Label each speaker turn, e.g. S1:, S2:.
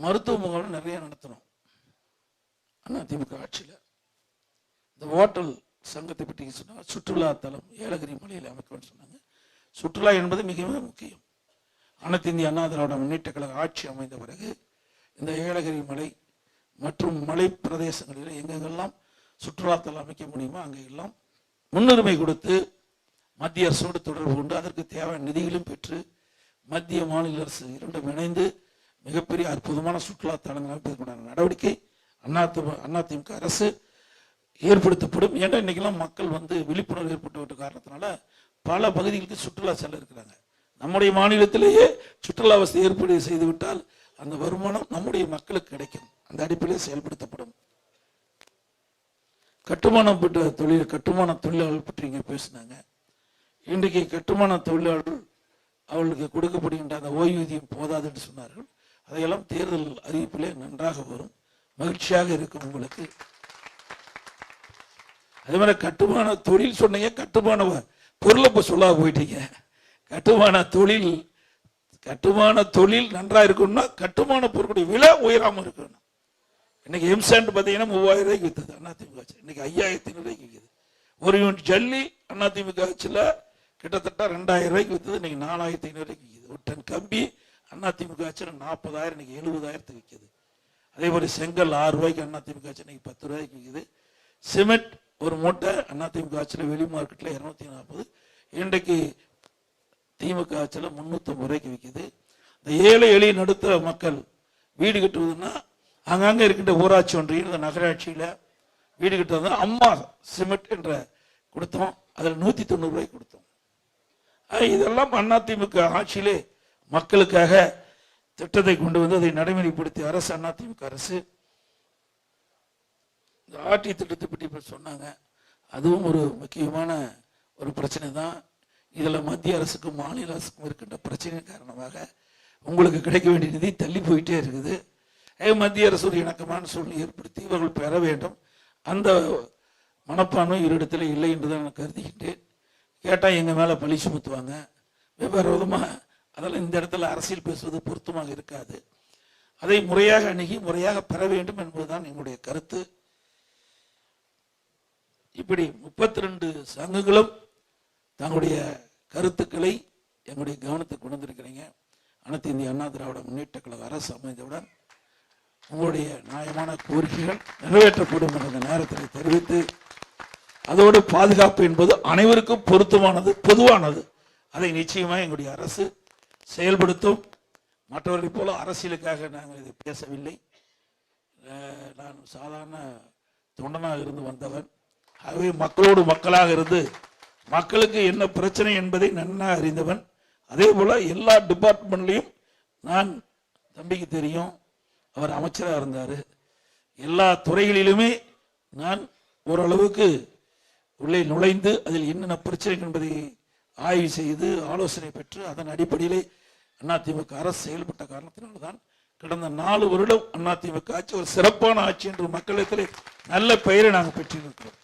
S1: மருத்துவ முகாம் நிறைய நடத்தணும். அதிமுக ஆட்சியில் இந்த ஹோட்டல் சங்கத்தை பற்றி சொன்னாங்க. சுற்றுலா தலம் ஏலகிரி மலையில் அமைக்கணும்னு சொன்னாங்க. சுற்றுலா என்பது மிக மிக முக்கியம். அனைத்து இந்திய அண்ணா திராவிட முன்னேற்ற கழக ஆட்சி அமைந்த பிறகு இந்த ஏலகிரி மலை மற்றும் மலை பிரதேசங்களில் எங்கெங்கெல்லாம் சுற்றுலாத்தலம் அமைக்க முடியுமோ அங்கெல்லாம் முன்னுரிமை கொடுத்து மத்திய அரசோடு தொடர்பு கொண்டு அதற்கு தேவையான நிதிகளும் பெற்று மத்திய மாநில அரசு இரண்டும் இணைந்து மிகப்பெரிய அற்புதமான சுற்றுலா தலங்கள் அமைப்பதற்கான நடவடிக்கை அதிமுக அரசு ஏற்படுத்தப்படும். ஏன்னா இன்னைக்கெல்லாம் மக்கள் விழிப்புணர்வு ஏற்பட்ட காரணத்தினால பல பகுதிகளுக்கு சுற்றுலா செல்ல இருக்கிறாங்க. நம்முடைய மாநிலத்திலேயே சுற்றுலா வசதி ஏற்பாடு செய்துவிட்டால் அந்த வருமானம் நம்முடைய மக்களுக்கு கிடைக்கும். அந்த அடிப்படையில் செயல்படுத்தப்படும். கட்டுமான தொழிலாளர்கள் பற்றி இங்கே பேசினாங்க. இன்றைக்கு கட்டுமான தொழிலாளர்கள் அவர்களுக்கு கொடுக்கப்படுகின்ற அந்த ஓய்வூதியம் போதாது என்று சொன்னார்கள். அதையெல்லாம் தேர்தல் அறிவிப்பிலே நன்றாக வரும். மகிழ்ச்சியாக இருக்கும் உங்களுக்கு. அதே மாதிரி கட்டுமான தொழில் சொன்னீங்க, கட்டுமான பொருளை இப்போ சொல்ல போயிட்டீங்க. கட்டுமான தொழில் நன்றா இருக்கணும்னா கட்டுமான பொருளுடைய விலை உயராம இருக்கணும். இன்னைக்கு எம்சாண்ட் பார்த்தீங்கன்னா 3000 ரூபாய்க்கு வித்தது அதிமுக ஆட்சி, இன்னைக்கு 5500 ரூபாய்க்கு விற்குது. ஒரு யூனிட் ஜல்லி அதிமுக ஆட்சியில் கிட்டத்தட்ட 2000 ரூபாய்க்கு வித்தது, இன்னைக்கு 4500 ரூபாய்க்கு விற்குது. ஒரு டன் கம்பி அதிமுக ஆட்சியில் 40,000, இன்னைக்கு 70,000 விற்குது. அதே மாதிரி செங்கல் 6 ரூபாய்க்கு அதிமுக ஆட்சி, இன்னைக்கு 10 ரூபாய்க்கு விற்குது. சிமெண்ட் ஒரு மூட்டை அதிமுக ஆட்சியில் வெளி மார்க்கெட்டில் 240, இன்றைக்கு திமுக ஆட்சியில் 350 ரூபாய்க்கு விற்குது. இந்த ஏழை எளிய நடுத்தர மக்கள் வீடு கட்டுவதுன்னா அங்கங்க இருக்கின்ற ஊராட்சி ஒன்றியம் இந்த நகராட்சியில வீடு கட்டுவது அம்மா சிமெண்ட் என்ற கொடுத்தோம். அதில் 190 ரூபாய்க்கு கொடுத்தோம். இதெல்லாம் அதிமுக ஆட்சியிலே மக்களுக்காக திட்டத்தை கொண்டு வந்து அதை நடைமுறைப்படுத்திய அரசு அதிமுக அரசு. இந்த ஆட்சி திட்டத்தை பற்றி சொன்னாங்க. அதுவும் ஒரு முக்கியமான ஒரு பிரச்சனை தான். இதில் மத்திய அரசுக்கும் மாநில அரசுக்கும் இருக்கின்ற பிரச்சனையின் காரணமாக உங்களுக்கு கிடைக்க வேண்டிய நிதி தள்ளி போயிட்டே இருக்குது. மத்திய அரசு ஒரு இணக்கமான சூழ்நிலை ஏற்படுத்தி இவர்கள் பெற வேண்டும். அந்த மனப்பான்மை இவரிடத்தில் இல்லை என்றுதான் நான் கருதுகின்றேன். கேட்டால் எங்கள் மேலே பழி சுமத்துவாங்க. வெவ்வேறு விதமாக அதெல்லாம் இந்த இடத்துல அரசியல் பேசுவது பொருத்தமாக இருக்காது. அதை முறையாக அணுகி முறையாக பெற வேண்டும் என்பதுதான் எங்களுடைய கருத்து. இப்படி 32 சங்கங்களும் தங்களுடைய கருத்துக்களை எங்களுடைய கவனத்தை கொண்டு வந்திருக்கிறீங்க. அனைத்து இந்திய அண்ணா திராவிட முன்னேற்ற கழக அரசு அமைந்தவுடன் உங்களுடைய நியாயமான கோரிக்கைகள் நிறைவேற்றப்படும் என்ற நேரத்தில் தெரிவித்து, அதோடு பாதுகாப்பு என்பது அனைவருக்கும் பொருத்தமானது, பொதுவானது. அதை நிச்சயமாக எங்களுடைய அரசு செயல்படுத்தும். மற்றவர்களைப் போல அரசியலுக்காக நாங்கள் இதை பேசவில்லை. நான் சாதாரண தொண்டனாக இருந்து வந்தவன். ஆகவே மக்களோடு மக்களாக இருந்து மக்களுக்கு என்ன பிரச்சனை என்பதை நன்றாக அறிந்தவன். அதே போல எல்லா டிபார்ட்மெண்ட்லையும் நான் தம்பிக்கு தெரியும், அவர் அமைச்சராக இருந்தார். எல்லா துறைகளிலுமே நான் ஓரளவுக்கு உள்ளே நுழைந்து அதில் என்னென்ன பிரச்சனை என்பதை ஆய்வு செய்து ஆலோசனை பெற்று அதன் அடிப்படையிலே அதிமுக அரசு செயல்பட்ட காரணத்தினால்தான் கடந்த 4 வருடம் அதிமுக ஆட்சி ஒரு சிறப்பான ஆட்சி என்று மக்களிடத்திலே நல்ல பெயரை நாங்கள் பெற்றிருக்கிறோம்.